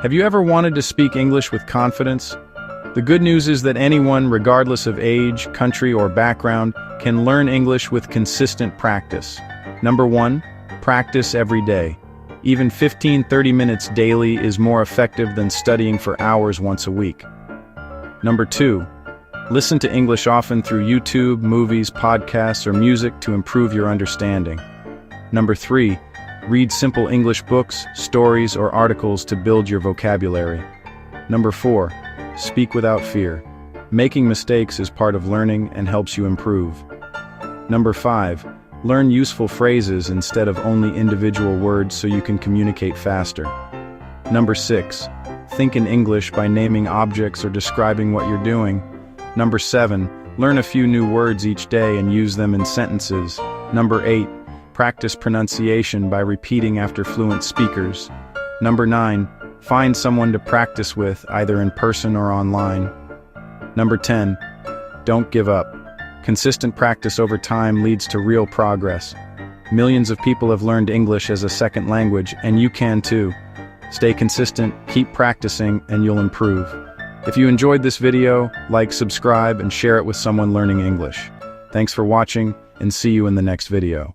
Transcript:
Have you ever wanted to speak English with confidence? The good news is that anyone, regardless of age, country, or background, can learn English with consistent practice. Number 1, practice every day. Even 15-30 minutes daily is more effective than studying for hours once a week. Number 2, listen to English often through YouTube, movies, podcasts, or music to improve your understanding. Number 3, read simple English books, stories, or articles to build your vocabulary. Number 4, speak without fear. Making mistakes is part of learning and helps you improve. Number 5, learn useful phrases instead of only individual words so you can communicate faster. Number 6, think in English by naming objects or describing what you're doing. Number 7, learn a few new words each day and use them in sentences. Number 8, practice pronunciation by repeating after fluent speakers. Number 9, find someone to practice with, either in person or online. Number 10, don't give up. Consistent practice over time leads to real progress. Millions of people have learned English as a second language, and you can too. Stay consistent, keep practicing, and you'll improve. If you enjoyed this video, like, subscribe, and share it with someone learning English. Thanks for watching, and see you in the next video.